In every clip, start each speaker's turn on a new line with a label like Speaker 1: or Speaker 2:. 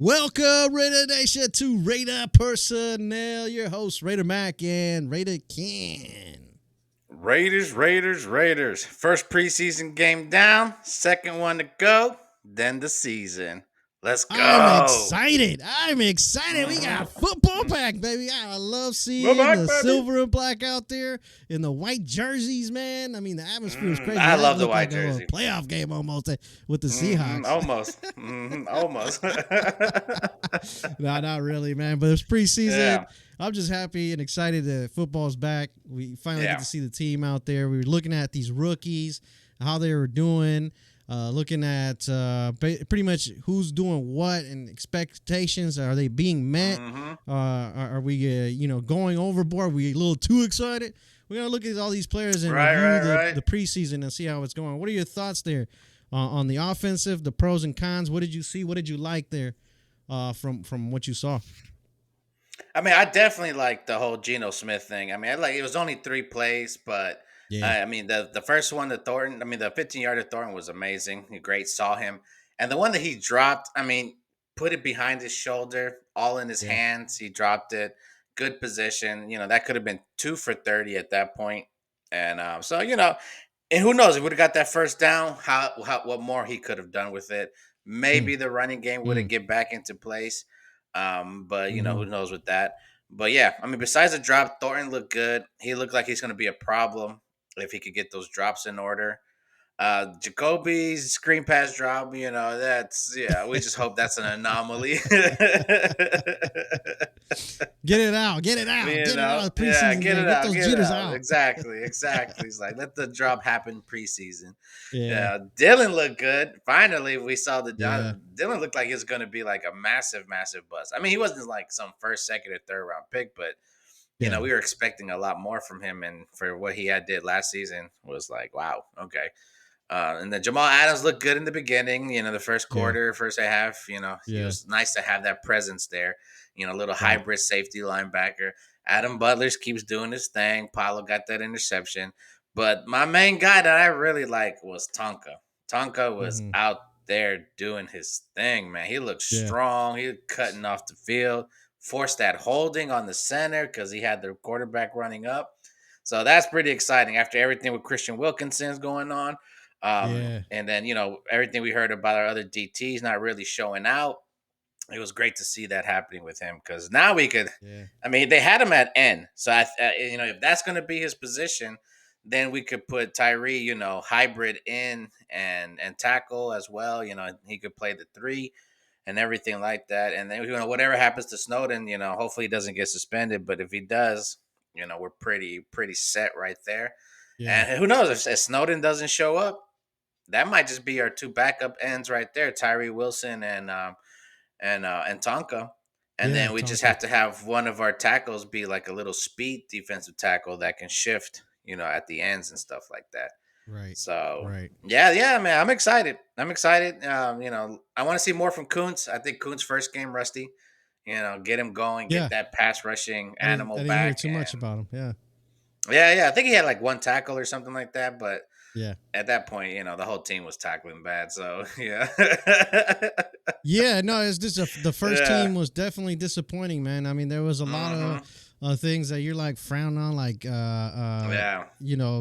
Speaker 1: Welcome, Raider Nation, to Raider Personnel. Your host, Raider Mac and Raider Ken.
Speaker 2: Raiders. First preseason game down, second one to go, then the season. Let's
Speaker 1: I'm
Speaker 2: go.
Speaker 1: excited. We got
Speaker 2: Mm-hmm.
Speaker 1: football back, baby. I love
Speaker 2: We're
Speaker 1: seeing
Speaker 2: back,
Speaker 1: the
Speaker 2: baby.
Speaker 1: silver and black out there in the white jerseys, man. I mean, the atmosphere was crazy.
Speaker 2: I
Speaker 1: That
Speaker 2: love the
Speaker 1: looked
Speaker 2: white
Speaker 1: like a little
Speaker 2: jersey.
Speaker 1: playoff game almost with the Seahawks.
Speaker 2: Almost.
Speaker 1: No, not really, man. But it's preseason.
Speaker 2: Yeah.
Speaker 1: I'm just happy and excited that football's back. We finally get
Speaker 2: Yeah.
Speaker 1: to see the team out there. We were looking at these rookies, how they were doing, looking at pretty much who's doing what and expectations. Are they being met?
Speaker 2: Mm-hmm.
Speaker 1: Are we, going overboard? Are we a little too excited? We're going to look at all these players and
Speaker 2: Right,
Speaker 1: review
Speaker 2: right, right.
Speaker 1: the preseason and see how it's going. What are your thoughts there on the offensive, the pros and cons? What did you see? What did you like there from what you saw?
Speaker 2: I mean, I definitely like the whole Geno Smith thing. I mean, it was only 3 plays, but
Speaker 1: Yeah.
Speaker 2: I mean, the first one to Thornton, I mean, the 15-yarder Thornton was amazing. Great, saw him. And the one that he dropped, I mean, put it behind his shoulder, all in his
Speaker 1: Yeah.
Speaker 2: hands. He dropped it. Good position. That could have been 2 for 30 at that point. And and who knows? If he would have got that first down, what more he could have done with it.
Speaker 1: Mm,
Speaker 2: Maybe the running game would have
Speaker 1: mm,
Speaker 2: get back into place. But
Speaker 1: mm-hmm.
Speaker 2: who knows with that. But yeah, I mean, besides the drop, Thornton looked good. He looked like he's going to be a problem if he could get those drops in order. Jacoby's screen pass drop, that's we just hope that's an anomaly.
Speaker 1: Get it out, get it out of the
Speaker 2: Yeah,
Speaker 1: preseason
Speaker 2: get
Speaker 1: game.
Speaker 2: it
Speaker 1: Get
Speaker 2: out,
Speaker 1: those
Speaker 2: get it
Speaker 1: jitters
Speaker 2: out.
Speaker 1: out.
Speaker 2: Exactly. He's like, let the drop happen preseason.
Speaker 1: Yeah,
Speaker 2: Yeah, Dylan looked good. Finally, we saw the
Speaker 1: yeah,
Speaker 2: Dylan looked like he was going to be like a massive, massive bust. I mean, he wasn't like some first, second, or third round pick, but
Speaker 1: yeah,
Speaker 2: we were expecting a lot more from him, and for what he had did last season was like, wow, okay. And then Jamal Adams looked good in the beginning. The first
Speaker 1: yeah,
Speaker 2: quarter, first half. He
Speaker 1: yeah.
Speaker 2: was nice to have that presence there. A little
Speaker 1: Right.
Speaker 2: hybrid safety linebacker. Adam Butlers keeps doing his thing. Paulo got that interception, but my main guy that I really like was Tonka. Tonka was
Speaker 1: Mm-hmm.
Speaker 2: out there doing his thing, man. He looked
Speaker 1: Yeah,
Speaker 2: strong. He was cutting off the field, forced that holding on the center because he had the quarterback running up. So that's pretty exciting after everything with Christian Wilkinson's going on.
Speaker 1: yeah,
Speaker 2: And then, everything we heard about our other DTs not really showing out. It was great to see that happening with him because now we could,
Speaker 1: yeah,
Speaker 2: I mean, they had him at N. So, if that's going to be his position, then we could put Tyree, hybrid in and tackle as well. He could play the 3 and everything like that. And then, whatever happens to Snowden, hopefully he doesn't get suspended. But if he does, we're pretty set right there.
Speaker 1: yeah,
Speaker 2: And who knows if Snowden doesn't show up, that might just be our 2 backup ends right there, Tyree Wilson and Tonka. And
Speaker 1: yeah.
Speaker 2: then we just
Speaker 1: Tonka.
Speaker 2: have to have one of our tackles be like a little speed defensive tackle that can shift, at the ends and stuff like that.
Speaker 1: Right,
Speaker 2: So
Speaker 1: right.
Speaker 2: yeah, man, I'm excited. I want to see more from Kuntz. I think Kuntz first game rusty. Get him going,
Speaker 1: Yeah,
Speaker 2: get that pass rushing animal
Speaker 1: I didn't hear
Speaker 2: back,
Speaker 1: too much
Speaker 2: and
Speaker 1: about him. Yeah,
Speaker 2: yeah. I think he had like 1 tackle or something like that, but
Speaker 1: yeah,
Speaker 2: at that point, the whole team was tackling bad. So yeah,
Speaker 1: yeah. No, it's just the first
Speaker 2: yeah,
Speaker 1: team was definitely disappointing, man. I mean, there was a lot of
Speaker 2: hmm
Speaker 1: things that you're like frown on, like
Speaker 2: yeah,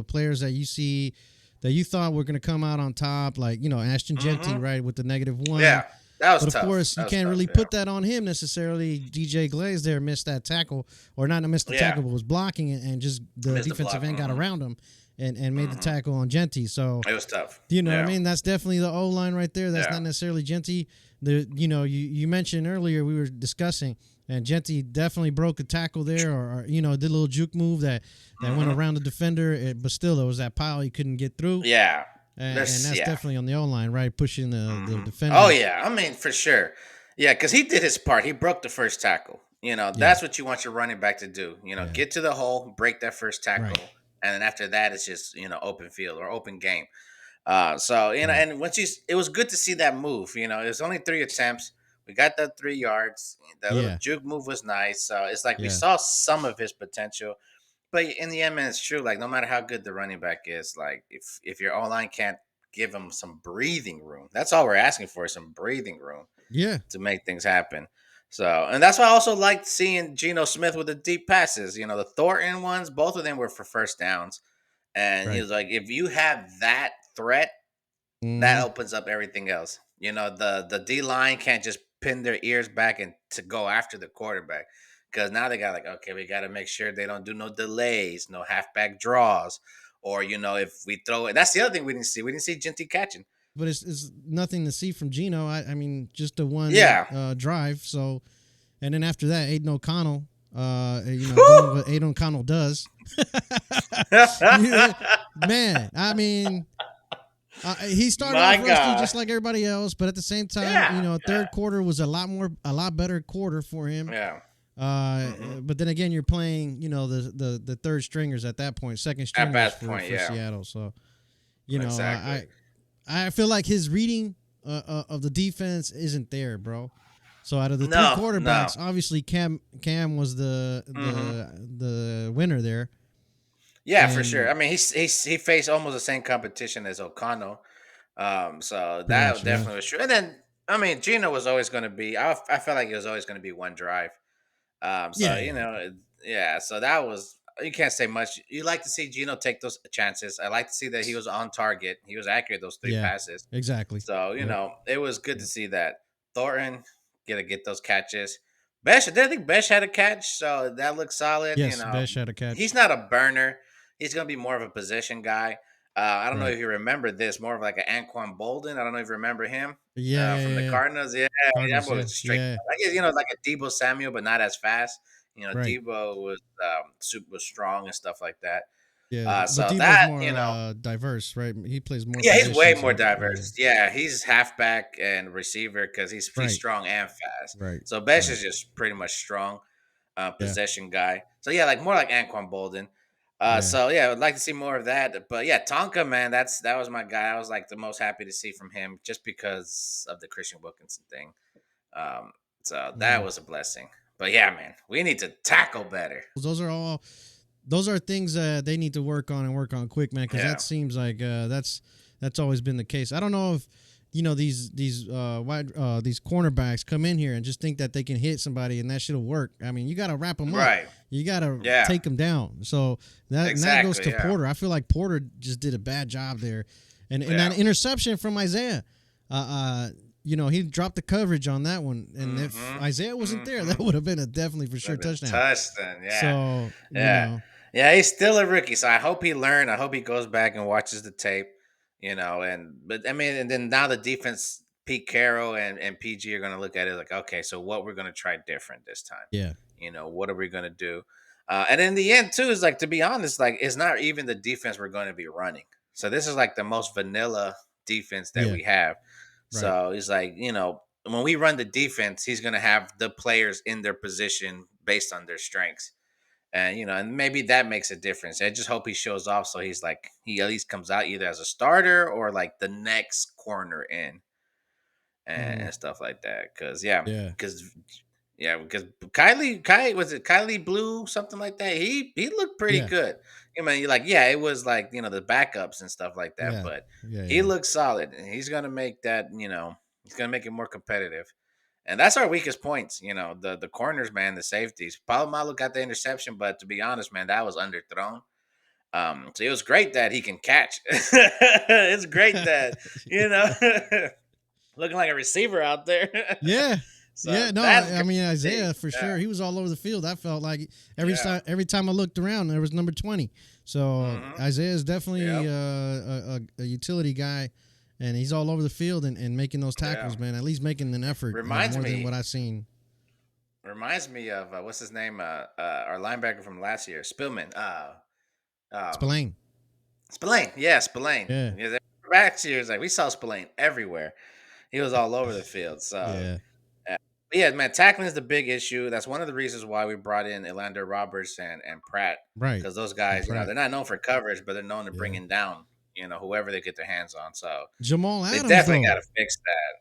Speaker 1: players that you see that you thought were going to come out on top, like Ashton Jeanty,
Speaker 2: hmm
Speaker 1: right, with the -1.
Speaker 2: yeah. That was
Speaker 1: But of
Speaker 2: tough.
Speaker 1: course,
Speaker 2: That
Speaker 1: you
Speaker 2: was
Speaker 1: can't
Speaker 2: tough.
Speaker 1: really
Speaker 2: Yeah,
Speaker 1: put that on him necessarily. DJ Glaze there missed that tackle, or not missed the
Speaker 2: yeah.
Speaker 1: tackle, but was blocking it, and just the
Speaker 2: Missed the
Speaker 1: defensive
Speaker 2: block.
Speaker 1: end got around him and made the
Speaker 2: Hmm
Speaker 1: tackle on Genty. So,
Speaker 2: It was tough.
Speaker 1: you know what I
Speaker 2: Yeah,
Speaker 1: mean? That's definitely the O line right there. That's
Speaker 2: yeah.
Speaker 1: not necessarily Genty. You mentioned earlier we were discussing, and Genty definitely broke a tackle there, or did a little juke move that went
Speaker 2: hmm
Speaker 1: around the defender, but still there was that pile he couldn't get through,
Speaker 2: Yeah.
Speaker 1: and that's
Speaker 2: Yeah.
Speaker 1: definitely on the O line, right, pushing the
Speaker 2: Oh
Speaker 1: defenders.
Speaker 2: yeah. I mean, for sure. Yeah, because he did his part. He broke the first tackle.
Speaker 1: Yeah,
Speaker 2: That's what you want your running back to do.
Speaker 1: yeah,
Speaker 2: Get to the hole, break that first
Speaker 1: right,
Speaker 2: tackle, and then after that, it's just open field or open game. So
Speaker 1: right.
Speaker 2: and it was good to see that move. It was only 3 attempts. We got that 3 yards. That little
Speaker 1: Yeah,
Speaker 2: juke move was nice. So it's like we
Speaker 1: yeah.
Speaker 2: saw some of his potential. But in the end, man, it's true. Like no matter how good the running back is, like if your O line can't give him some breathing room, that's all we're asking for, is some breathing room.
Speaker 1: Yeah.
Speaker 2: to make things happen. So, and that's why I also liked seeing Geno Smith with the deep passes. You know, the Thornton ones, both of them were for first downs. And he
Speaker 1: Right.
Speaker 2: was like, if you have that threat, that
Speaker 1: Mm-hmm.
Speaker 2: opens up everything else. You know, the D line can't just pin their ears back and to go after the quarterback, because now they got like, okay, we got to make sure they don't do no delays, no halfback draws, or if we throw it. That's the other thing we didn't see. We didn't see Jinty catching.
Speaker 1: But it's nothing to see from Geno. I mean, just a one
Speaker 2: Yeah.
Speaker 1: drive. So, and then after that, Aidan O'Connell, doing what Aidan O'Connell does. Man, I mean, he started
Speaker 2: My
Speaker 1: off rusty
Speaker 2: God.
Speaker 1: just like everybody else, but at the same time,
Speaker 2: Yeah.
Speaker 1: third quarter was a lot better quarter for him.
Speaker 2: Yeah.
Speaker 1: But then again, you're playing, the third stringers at that point, second
Speaker 2: At
Speaker 1: stringers
Speaker 2: that
Speaker 1: for
Speaker 2: point, yeah.
Speaker 1: Seattle. So,
Speaker 2: Exactly.
Speaker 1: I feel like his reading of the defense isn't there, bro. So out of the three
Speaker 2: No.
Speaker 1: quarterbacks, obviously Cam was the winner there.
Speaker 2: Yeah, for
Speaker 1: And
Speaker 2: sure. I mean, he faced almost the same competition as O'Connell. So
Speaker 1: pretty
Speaker 2: that
Speaker 1: much, yeah.
Speaker 2: definitely was true. And then, I mean, Gino was always going to be. I felt like it was always going to be one drive. So
Speaker 1: Yeah, yeah.
Speaker 2: yeah. So that was. You can't say much. You like to see Gino take those chances. I like to see that he was on target. He was accurate those three
Speaker 1: Yeah,
Speaker 2: passes.
Speaker 1: exactly.
Speaker 2: So
Speaker 1: Yep.
Speaker 2: it was good to
Speaker 1: Yep.
Speaker 2: see that. Thornton get those catches. Besh, I did think Besh had a catch, so that looks solid.
Speaker 1: Yes, Besh had a
Speaker 2: He's
Speaker 1: catch.
Speaker 2: not a burner. He's gonna be more of a possession guy. I don't know
Speaker 1: Right.
Speaker 2: if you remember this, more of like an Anquan Bolden. I don't know if you remember him
Speaker 1: Yeah, yeah,
Speaker 2: from the
Speaker 1: yeah.
Speaker 2: Cardinals. Yeah, that
Speaker 1: Cardinals,
Speaker 2: boy
Speaker 1: yeah.
Speaker 2: was a straight.
Speaker 1: Yeah.
Speaker 2: I guess like a Debo Samuel, but not as fast.
Speaker 1: Right.
Speaker 2: Debo was super strong and stuff like that.
Speaker 1: Yeah. But
Speaker 2: So
Speaker 1: Debo's
Speaker 2: that
Speaker 1: more diverse, right? He plays more
Speaker 2: yeah, he's way
Speaker 1: positions
Speaker 2: more
Speaker 1: and yeah.
Speaker 2: diverse. Yeah, he's halfback and receiver because he's
Speaker 1: Right.
Speaker 2: strong and fast.
Speaker 1: Right.
Speaker 2: So Besh
Speaker 1: Right.
Speaker 2: is just pretty much strong,
Speaker 1: Yeah.
Speaker 2: possession guy. So yeah, like more like Anquan Bolden.
Speaker 1: Yeah.
Speaker 2: So yeah, I'd like to see more of that. But yeah, Tonka, man, that was my guy. I was like the most happy to see from him just because of the Christian Wilkinson thing. Um, so that
Speaker 1: Mhm.
Speaker 2: was a blessing. But yeah, man, we need to tackle better.
Speaker 1: Those are things that they need to work on and work on quick, man, because
Speaker 2: Yeah.
Speaker 1: that seems like that's always been the case. I don't know if these cornerbacks come in here and just think that they can hit somebody and that shit'll work. I mean, you got to wrap them up.
Speaker 2: Right.
Speaker 1: You got to
Speaker 2: Yeah.
Speaker 1: take them down. So that goes
Speaker 2: Exactly.
Speaker 1: to
Speaker 2: Yeah.
Speaker 1: Porter. I feel like Porter just did a bad job there, and
Speaker 2: Yeah.
Speaker 1: that interception from Isaiah. He dropped the coverage on that one, and if
Speaker 2: Mhm.
Speaker 1: Isaiah wasn't there,
Speaker 2: Mhm.
Speaker 1: that would have been a definitely for sure
Speaker 2: Been
Speaker 1: touchdown.
Speaker 2: touchdown. Yeah.
Speaker 1: So
Speaker 2: Yeah. Yeah, he's still a rookie, so I hope he learned. I hope he goes back and watches the tape, but I mean, and then now the defense, Pete Carroll and PG are going to look at it like, okay, so what we're going to try different this time.
Speaker 1: yeah,
Speaker 2: What are we going to do? And in the end, too, is like, to be honest, like, it's not even the defense we're going to be running. So this is like the most vanilla defense that
Speaker 1: yeah,
Speaker 2: we have.
Speaker 1: right.
Speaker 2: So it's like, when we run the defense, he's going to have the players in their position based on their strengths. And and maybe that makes a difference. I just hope he shows off, so he at least comes out either as a starter or like the next corner in
Speaker 1: Mhm.
Speaker 2: and stuff like that.
Speaker 1: Yeah,
Speaker 2: Because Kylie was it Kylie Blue, something like that. He looked pretty
Speaker 1: yeah,
Speaker 2: good. I mean, like, yeah, it was like the backups and stuff like that,
Speaker 1: yeah,
Speaker 2: but
Speaker 1: yeah,
Speaker 2: he
Speaker 1: yeah.
Speaker 2: looks solid, and he's gonna make that. He's gonna make it more competitive. And that's our weakest points, the corners, man, the safeties. Palomalu got the interception, but to be honest, man, that was underthrown. So it was great that he can catch. It's great that, you know, looking like a receiver out there.
Speaker 1: Yeah.
Speaker 2: So
Speaker 1: Yeah, no,
Speaker 2: that's
Speaker 1: I
Speaker 2: great
Speaker 1: mean
Speaker 2: to see.
Speaker 1: Isaiah for
Speaker 2: Yeah.
Speaker 1: sure. He was all over the field. I felt like
Speaker 2: Yeah.
Speaker 1: every time I looked around, there was number 20. So
Speaker 2: Hmm.
Speaker 1: Isaiah is definitely
Speaker 2: Yep.
Speaker 1: a utility guy, and he's all over the field and making those
Speaker 2: Yeah.
Speaker 1: tackles, man. At least making an effort
Speaker 2: Reminds
Speaker 1: more than
Speaker 2: me
Speaker 1: what I've seen.
Speaker 2: reminds me of what's his name? Our linebacker from last year, Spillman. Um,
Speaker 1: Spillane.
Speaker 2: Spillane. Yeah, Spillane.
Speaker 1: Yeah,
Speaker 2: Yeah, last year, we saw Spillane everywhere. He was all over the field. So,
Speaker 1: yeah,
Speaker 2: uh, but yeah, man, tackling is the big issue. That's one of the reasons why we brought in Elander Roberts and Pratt,
Speaker 1: right.
Speaker 2: because those
Speaker 1: And
Speaker 2: guys,
Speaker 1: Pratt.
Speaker 2: they're not known for coverage, but they're known to
Speaker 1: Yeah.
Speaker 2: bringing down, whoever they get their hands on. So
Speaker 1: Jamal
Speaker 2: they
Speaker 1: Adams
Speaker 2: definitely got
Speaker 1: though.
Speaker 2: to fix that.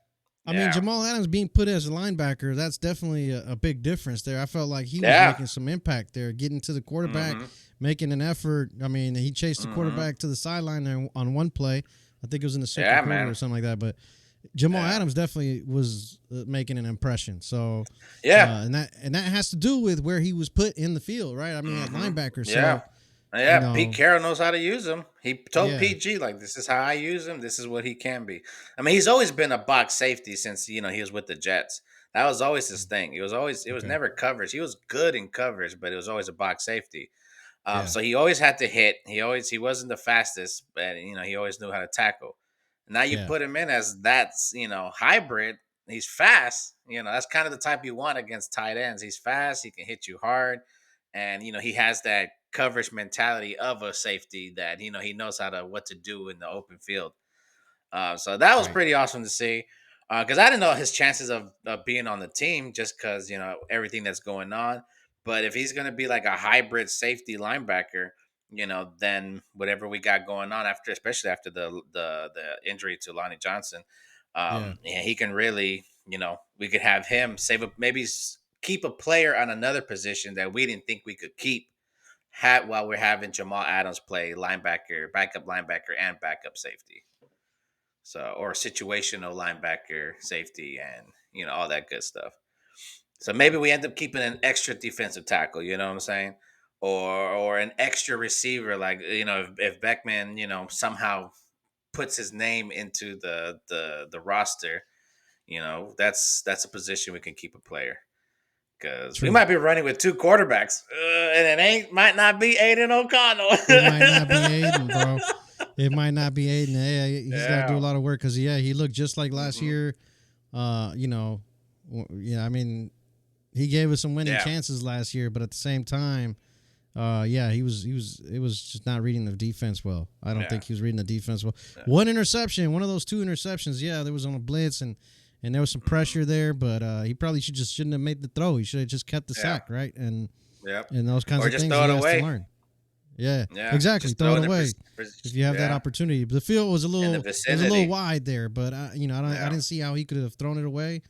Speaker 1: I mean,
Speaker 2: Yeah,
Speaker 1: Jamal Adams being put as a linebacker, that's definitely a big difference there. I felt like he was
Speaker 2: yeah,
Speaker 1: making some impact there, getting to the quarterback,
Speaker 2: mm-hmm,
Speaker 1: making an effort. I mean, he chased the
Speaker 2: mm-hmm,
Speaker 1: quarterback to the sideline there on one play. I think it was in the second
Speaker 2: yeah,
Speaker 1: quarter or
Speaker 2: man,
Speaker 1: something like that. But Jamal
Speaker 2: Yeah.
Speaker 1: Adams definitely was making an impression. So,
Speaker 2: Yeah.
Speaker 1: and that has to do with where he was put in the field, right? I mean, at
Speaker 2: Hmm.
Speaker 1: linebacker.
Speaker 2: Yeah.
Speaker 1: So, you
Speaker 2: Yeah, Pete
Speaker 1: know,
Speaker 2: Carroll knows how to use him. He told
Speaker 1: yeah,
Speaker 2: PG like, "This is how I use him. This is what he can be." I mean, he's always been a box safety since he was with the Jets. That was always his thing. It was
Speaker 1: okay,
Speaker 2: never coverage. He was good in coverage, but it was always a box safety.
Speaker 1: yeah,
Speaker 2: So he always had to hit. He wasn't the fastest, but he always knew how to tackle. Now you
Speaker 1: yeah,
Speaker 2: put him in as that's hybrid. He's fast. That's kind of the type you want against tight ends. He's fast. He can hit you hard, and he has that coverage mentality of a safety that he knows what to do in the open field. So that was
Speaker 1: right,
Speaker 2: pretty awesome to see. Because I didn't know his chances of being on the team just because everything that's going on. But if he's going to be like a hybrid safety linebacker, then whatever we got going on after, especially after the injury to Lonnie Johnson,
Speaker 1: yeah,
Speaker 2: yeah, he can really, we could have him keep a player on another position that we didn't think we could keep. While we're having Jamal Adams play linebacker, backup linebacker, and backup safety. So, or situational linebacker, safety, and all that good stuff. So maybe we end up keeping an extra defensive tackle. You know what I'm saying? Or an extra receiver, like if Beckman somehow puts his name into the roster, that's a position we can keep a player because we
Speaker 1: true.
Speaker 2: might be running with two quarterbacks, and might not be Aidan O'Connell.
Speaker 1: It might not be Aiden, bro. It might not be Aiden. Yeah, he's got to do a
Speaker 2: Yeah.
Speaker 1: lot of work because he looked just like last
Speaker 2: Hmm.
Speaker 1: year. You know, yeah, I mean, he gave us some winning
Speaker 2: Yeah.
Speaker 1: chances last year, but at the same time, yeah, it was just not reading the defense well. I don't
Speaker 2: Yeah.
Speaker 1: think he was reading the defense well.
Speaker 2: Yeah.
Speaker 1: One interception, one of those two interceptions. Yeah, there was on a blitz and there was some
Speaker 2: Mhm.
Speaker 1: pressure there, but he probably shouldn't have made the throw. He should have just kept the
Speaker 2: Yeah.
Speaker 1: sack, right?
Speaker 2: Yep.
Speaker 1: And those kinds
Speaker 2: Or
Speaker 1: of
Speaker 2: just
Speaker 1: things
Speaker 2: throw
Speaker 1: he
Speaker 2: it
Speaker 1: has to
Speaker 2: away.
Speaker 1: learn. Yeah,
Speaker 2: Yeah.
Speaker 1: exactly.
Speaker 2: Just
Speaker 1: Throw
Speaker 2: throw
Speaker 1: it
Speaker 2: in the
Speaker 1: away if you have that
Speaker 2: yeah.
Speaker 1: opportunity. The field was
Speaker 2: In the
Speaker 1: it was a little
Speaker 2: vicinity.
Speaker 1: wide there, but I
Speaker 2: Yeah.
Speaker 1: didn't see how he could have thrown it away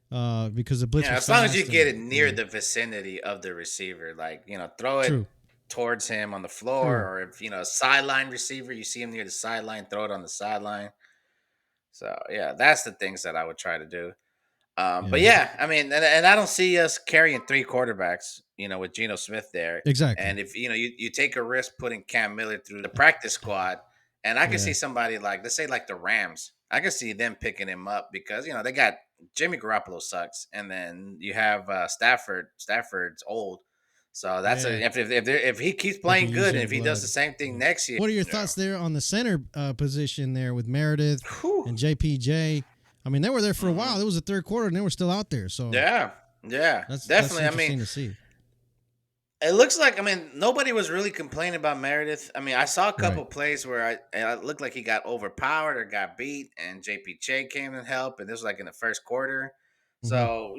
Speaker 1: because the blitz
Speaker 2: Yeah.
Speaker 1: was
Speaker 2: As long as you
Speaker 1: fast
Speaker 2: get
Speaker 1: and
Speaker 2: it near the vicinity of the receiver, like, throw it
Speaker 1: true,
Speaker 2: towards him on the floor,
Speaker 1: true,
Speaker 2: or if, a sideline receiver, you see him near the sideline, throw it on the sideline. So, yeah, that's the things that I would try to do. But
Speaker 1: yeah,
Speaker 2: yeah, I mean, and I don't see us carrying three quarterbacks, with Geno Smith there.
Speaker 1: exactly.
Speaker 2: And if you take a risk putting Cam Miller through the practice squad, and I can see
Speaker 1: Yeah,
Speaker 2: somebody like, let's say like the Rams, I can see them picking him up because they got Jimmy Garoppolo sucks, and then you have Stafford. Stafford's old, so that's
Speaker 1: yeah.
Speaker 2: a if he keeps
Speaker 1: They can
Speaker 2: playing
Speaker 1: use
Speaker 2: good, and
Speaker 1: young
Speaker 2: if he does the
Speaker 1: blood.
Speaker 2: same thing
Speaker 1: Yeah.
Speaker 2: next year,
Speaker 1: What are your
Speaker 2: yeah,
Speaker 1: thoughts there on the center position there with Meredith
Speaker 2: whew,
Speaker 1: and JPJ? I mean, they were there for a while.
Speaker 2: mhm.
Speaker 1: It was the third quarter, and they were still out there. So
Speaker 2: Yeah, yeah,
Speaker 1: that's
Speaker 2: definitely. I mean,
Speaker 1: interesting to see.
Speaker 2: it looks like, nobody was really complaining about Meredith. I mean, I saw a
Speaker 1: Right.
Speaker 2: couple plays where it looked like he got overpowered or got beat, and JPJ came and helped, and this was like in the first quarter.
Speaker 1: Mm-hmm.
Speaker 2: So,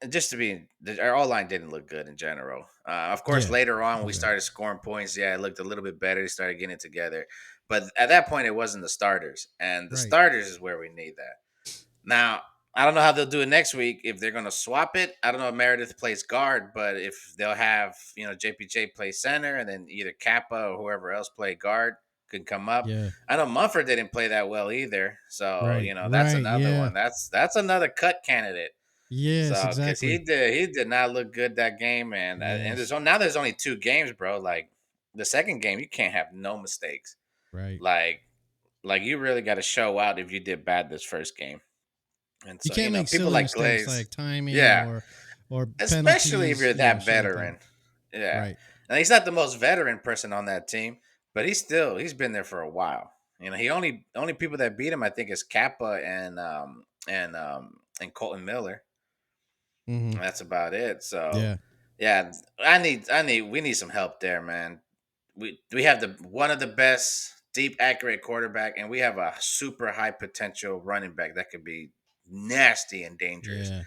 Speaker 2: just to be, our O line didn't look good in general. Of course,
Speaker 1: Yeah.
Speaker 2: later on, we
Speaker 1: Okay.
Speaker 2: started scoring points. Yeah, it looked a little bit better. They started getting it together. But at that point, it wasn't the starters, and the
Speaker 1: Right.
Speaker 2: starters is where we need that. Now, I don't know how they'll do it next week. If they're going to swap it, I don't know if Meredith plays guard, but if they'll have, JPJ play center and then either Kappa or whoever else play guard can come up.
Speaker 1: Yeah.
Speaker 2: I know Mumford didn't play that well either. So,
Speaker 1: Right.
Speaker 2: that's
Speaker 1: Right.
Speaker 2: another
Speaker 1: Yeah.
Speaker 2: one. That's another cut candidate.
Speaker 1: Yes.
Speaker 2: So, because
Speaker 1: Exactly.
Speaker 2: he did not look good that game, and
Speaker 1: Yes.
Speaker 2: there's only two games, bro. Like the second game, you can't have no mistakes.
Speaker 1: Right.
Speaker 2: Like, you really got to show out if you did bad this first game. And
Speaker 1: You
Speaker 2: so,
Speaker 1: can't make
Speaker 2: people
Speaker 1: silly
Speaker 2: like
Speaker 1: mistakes
Speaker 2: Glaze,
Speaker 1: like timing
Speaker 2: yeah,
Speaker 1: or
Speaker 2: especially if
Speaker 1: penalties.
Speaker 2: you're
Speaker 1: Yeah.
Speaker 2: that
Speaker 1: Shit like that.
Speaker 2: veteran. Yeah.
Speaker 1: Right.
Speaker 2: And he's not the most veteran person on that team, but he's been there for a while. He only people that beat him, I think, is Kappa and Colton Miller.
Speaker 1: Mm-hmm.
Speaker 2: And that's about it. So
Speaker 1: Yeah.
Speaker 2: yeah, we need some help there, man. We have the one of the best deep accurate quarterback, and we have a super high potential running back that could be nasty and dangerous.
Speaker 1: Yeah.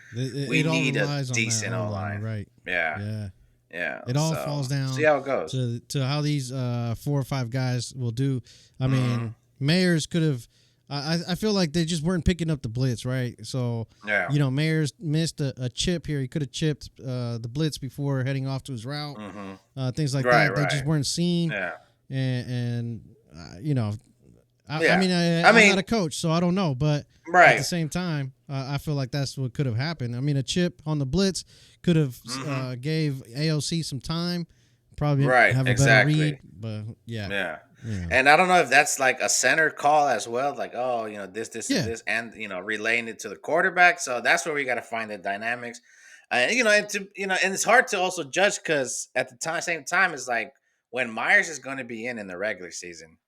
Speaker 2: We
Speaker 1: It all
Speaker 2: need a
Speaker 1: relies on that
Speaker 2: decent
Speaker 1: O
Speaker 2: O
Speaker 1: line. You're
Speaker 2: line.
Speaker 1: right.
Speaker 2: Yeah,
Speaker 1: Yeah.
Speaker 2: yeah.
Speaker 1: It all
Speaker 2: So
Speaker 1: falls
Speaker 2: see
Speaker 1: down
Speaker 2: how it goes.
Speaker 1: to how these 4 or 5 guys will do. I
Speaker 2: Hmm.
Speaker 1: mean, Mayers could have. I feel like they just weren't picking up the blitz, right? So
Speaker 2: Yeah.
Speaker 1: Mayers missed a chip here. He could have chipped the blitz before heading off to his route.
Speaker 2: Hmm.
Speaker 1: Things like
Speaker 2: Right.
Speaker 1: that. They just
Speaker 2: Right.
Speaker 1: weren't seen,
Speaker 2: Yeah.
Speaker 1: and I
Speaker 2: Yeah.
Speaker 1: mean,
Speaker 2: I
Speaker 1: I'm not
Speaker 2: mean,
Speaker 1: a coach, so I don't know. But at the
Speaker 2: right.
Speaker 1: same time, I feel like that's what could have happened. I mean, a chip on the blitz could have
Speaker 2: Hmm.
Speaker 1: gave AOC some time, probably
Speaker 2: Right.
Speaker 1: have a better read.
Speaker 2: Exactly.
Speaker 1: But yeah,
Speaker 2: Yeah.
Speaker 1: yeah,
Speaker 2: And I don't know if that's like a center call as well, like, oh, this, and
Speaker 1: yeah,
Speaker 2: this, and relaying it to the quarterback. So that's where we got to find the dynamics. And it's hard to also judge because at the same time, it's like when Myers is going to be in the regular season,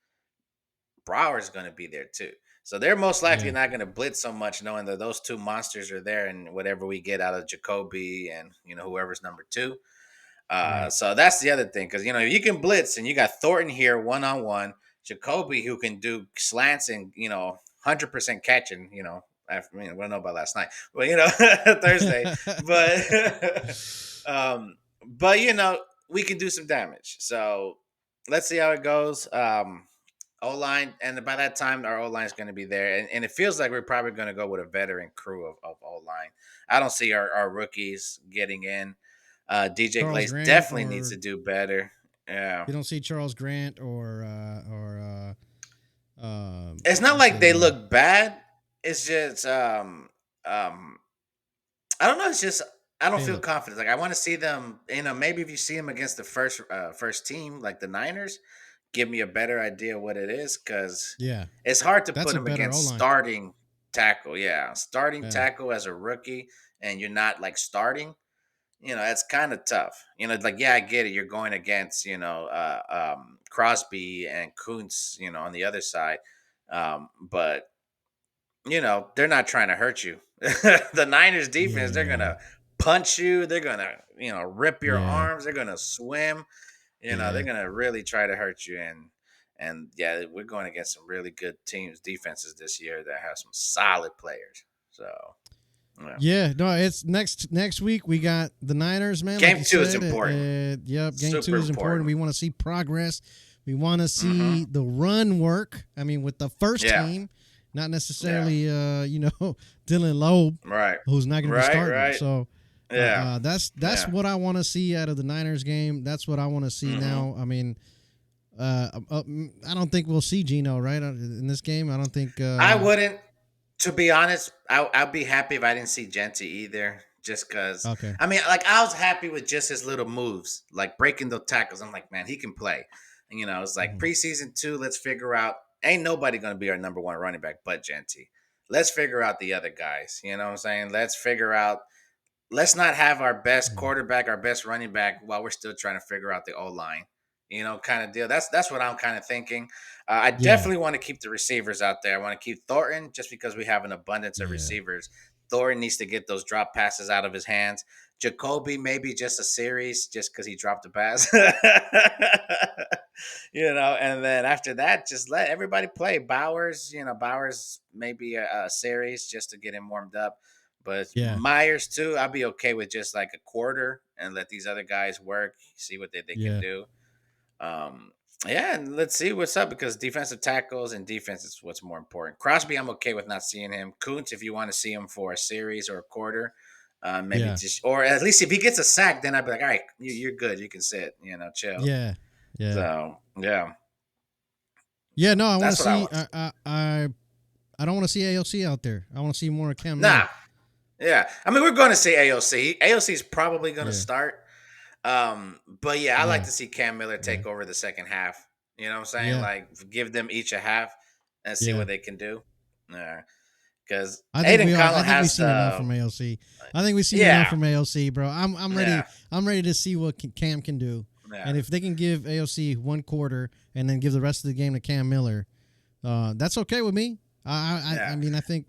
Speaker 2: Brower's going to be there too. So they're most likely
Speaker 1: yeah,
Speaker 2: not going to blitz so much, knowing that those two monsters are there, and whatever we get out of Jacoby and whoever's number two.
Speaker 1: right.
Speaker 2: So that's the other thing, because you can blitz, and you got Thornton here 1-on-1, Jacoby who can do slants and 100% catching. We don't know about last night, well, Thursday, but but we can do some damage. So let's see how it goes. O line, and by that time, our O line is going to be there, and it feels like we're probably going to go with a veteran crew of O line. I don't see our rookies getting in. DJ
Speaker 1: Charles
Speaker 2: Glaze
Speaker 1: Grant,
Speaker 2: definitely needs to
Speaker 1: or
Speaker 2: do better. Yeah,
Speaker 1: you don't see Charles Grant
Speaker 2: it's not
Speaker 1: what's
Speaker 2: like
Speaker 1: the other
Speaker 2: they
Speaker 1: guy?
Speaker 2: look bad. It's just um, I don't know. It's just I don't feel
Speaker 1: Caleb.
Speaker 2: confident. Like I want to see them. Maybe if you see them against the first team, like the Niners, give me a better idea what it is, because
Speaker 1: Yeah,
Speaker 2: it's hard to
Speaker 1: that's
Speaker 2: put
Speaker 1: a
Speaker 2: them
Speaker 1: better O
Speaker 2: against
Speaker 1: line.
Speaker 2: starting tackle. Yeah, starting
Speaker 1: Yeah,
Speaker 2: tackle as a rookie, and you're not like starting. It's kind of tough. Like, yeah, I get it. You're going against Crosby and Kuntz, on the other side, but they're not trying to hurt you. The Niners defense, they're
Speaker 1: yeah,
Speaker 2: gonna punch you. They're gonna, rip your
Speaker 1: yeah,
Speaker 2: arms. They're gonna swim. They're
Speaker 1: yeah.
Speaker 2: gonna really try to hurt you. And yeah, we're going against some really good teams, defenses this year that have some solid players. So yeah,
Speaker 1: Yeah, no, it's next week. We got the Niners, man. Like
Speaker 2: game
Speaker 1: you
Speaker 2: two is
Speaker 1: said,
Speaker 2: important.
Speaker 1: yep. Game two
Speaker 2: Super
Speaker 1: is important.
Speaker 2: important.
Speaker 1: We want to see progress. We want to
Speaker 2: Hmm.
Speaker 1: see the run work. I mean, with the first
Speaker 2: Yeah,
Speaker 1: team, not
Speaker 2: yeah,
Speaker 1: necessarily, Dylan Loeb,
Speaker 2: right,
Speaker 1: who's not going to be
Speaker 2: right,
Speaker 1: starting.
Speaker 2: right.
Speaker 1: So,
Speaker 2: Yeah,
Speaker 1: that's
Speaker 2: yeah.
Speaker 1: what I want to see out of the Niners game. That's what I want to see
Speaker 2: Hmm.
Speaker 1: now. I mean, I don't think we'll see Geno right in this game. I don't think.
Speaker 2: I wouldn't. To be honest, I'd be happy if I didn't see Genty either. Just because,
Speaker 1: Okay.
Speaker 2: I mean, like I was happy with just his little moves, like breaking the tackles. I'm like, man, he can play. And, it's like
Speaker 1: Mhm.
Speaker 2: preseason 2. Let's figure out. Ain't nobody going to be our number one running back but Genty. Let's figure out the other guys. You know what I'm saying? Let's figure out. Let's not have our best
Speaker 1: Mhm.
Speaker 2: quarterback, our best running back, while we're still trying to figure out the O line. Kind of deal. That's what I'm kind of thinking. I
Speaker 1: Yeah.
Speaker 2: definitely want to keep the receivers out there. I want to keep Thornton just because we have an abundance of
Speaker 1: Yeah.
Speaker 2: receivers. Thornton needs to get those drop passes out of his hands. Jacoby, maybe just a series just because he dropped a pass. And then after that, just let everybody play. Bowers, maybe a series just to get him warmed up. But
Speaker 1: Yeah.
Speaker 2: Myers too, I'll be okay with just like a quarter and let these other guys work, see what they can
Speaker 1: Yeah.
Speaker 2: do. Um, yeah, and let's see what's up, because defensive tackles and defense is what's more important. Crosby, I'm okay with not seeing him. Kuntz, if you want to see him for a series or a quarter, maybe
Speaker 1: Yeah.
Speaker 2: just, or at least if he gets a sack, then I'd be like, all right, you're good. You can sit, chill.
Speaker 1: Yeah. Yeah.
Speaker 2: So yeah,
Speaker 1: Yeah, no, I want to
Speaker 2: that's what I
Speaker 1: see.
Speaker 2: want to see.
Speaker 1: I don't want to see AOC out there. I want to see more of Cam Miller.
Speaker 2: Nah, yeah. I mean, we're going to see AOC. AOC is probably going to
Speaker 1: Yeah,
Speaker 2: start. But yeah, I like
Speaker 1: yeah,
Speaker 2: to see Cam Miller
Speaker 1: yeah,
Speaker 2: take over the second half. You know what I'm saying?
Speaker 1: yeah,
Speaker 2: Like give them each a half and see
Speaker 1: yeah.
Speaker 2: what they can do. Yeah, because
Speaker 1: I think
Speaker 2: Aiden
Speaker 1: we are.
Speaker 2: Connell
Speaker 1: I think we've
Speaker 2: has
Speaker 1: seen enough
Speaker 2: the
Speaker 1: from AOC. I think we've seen enough
Speaker 2: yeah,
Speaker 1: from AOC, bro. I'm ready.
Speaker 2: yeah,
Speaker 1: I'm ready to see what Cam can do.
Speaker 2: yeah,
Speaker 1: And if they can give AOC one quarter and then give the rest of the game to Cam Miller, that's okay with me. I
Speaker 2: yeah.
Speaker 1: mean, I think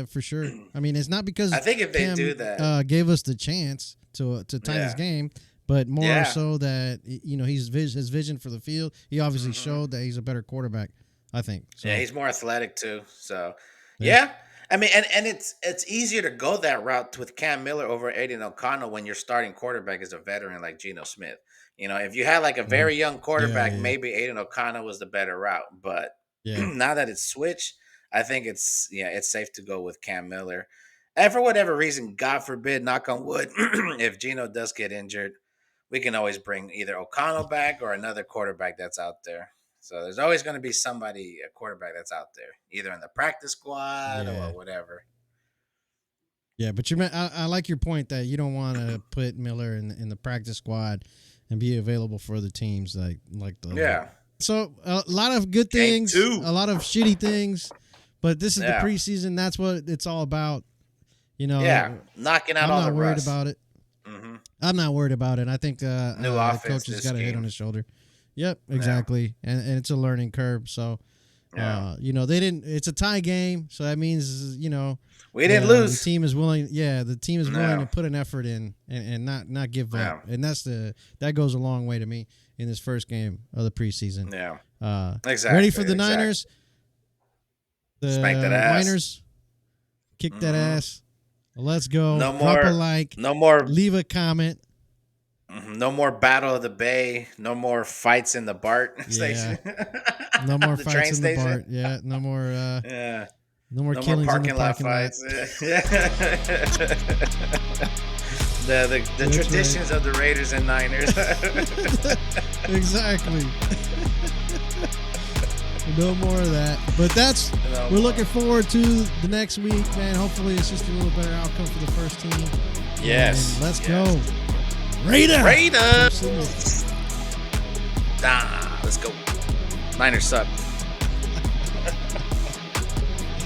Speaker 1: for sure. I mean, it's not because
Speaker 2: I think if they do
Speaker 1: Cam
Speaker 2: that,
Speaker 1: gave us the chance to tie this
Speaker 2: yeah,
Speaker 1: game, but more
Speaker 2: yeah,
Speaker 1: so that his vision for the field. He obviously
Speaker 2: hmm,
Speaker 1: showed that he's a better quarterback. I think
Speaker 2: yeah,
Speaker 1: so.
Speaker 2: he's more athletic too. So
Speaker 1: Yeah,
Speaker 2: yeah. I mean, and it's easier to go that route with Cam Miller over Aiden O'Connell when your starting quarterback is a veteran like Geno Smith. If you had like a
Speaker 1: hmm,
Speaker 2: very young
Speaker 1: yeah,
Speaker 2: quarterback,
Speaker 1: yeah,
Speaker 2: maybe Aiden O'Connell was the better route. But
Speaker 1: yeah,
Speaker 2: now that it's switched, I think it's safe to go with Cam Miller. And for whatever reason, God forbid, knock on wood, if Geno does get injured, we can always bring either O'Connell back or another quarterback that's out there. So there's always going to be somebody, a quarterback that's out there, either in the practice squad
Speaker 1: Yeah.
Speaker 2: or whatever.
Speaker 1: Yeah, but I like your point that you don't want to put Miller in the practice squad and be available for other teams like the
Speaker 2: Yeah.
Speaker 1: So a lot of good things, a lot of shitty things, but this is the preseason. That's what it's all about. You know.
Speaker 2: Yeah, knocking out all the
Speaker 1: rust. I'm not worried
Speaker 2: rust.
Speaker 1: about it.
Speaker 2: Mm-hmm.
Speaker 1: I'm not worried about it. I think
Speaker 2: New
Speaker 1: the coach has got a hit on his shoulder. Yep, exactly, and it's a learning curve. So, you know, they didn't. It's a tie game, so that means
Speaker 2: we didn't lose.
Speaker 1: The team is willing. Yeah, the team is willing to put an effort in and not give up, and that goes a long way to me in this first game of the preseason.
Speaker 2: Yeah, exactly.
Speaker 1: Ready for the Niners? The
Speaker 2: Spank that ass.
Speaker 1: Niners kick that ass. Let's go.
Speaker 2: No
Speaker 1: Drop
Speaker 2: more.
Speaker 1: a like.
Speaker 2: No more.
Speaker 1: Leave a comment.
Speaker 2: No more Battle of the Bay. No more fights in the BART station.
Speaker 1: No more fights in the BART. Yeah. No more. No more killings in the parking lot.
Speaker 2: The traditions of the Raiders and Niners.
Speaker 1: Exactly. No more of that. But we're looking forward to the next week, man. Hopefully it's just a little better outcome for the first team.
Speaker 2: Yes.
Speaker 1: And let's go. Raiders.
Speaker 2: Let's go. Niners suck.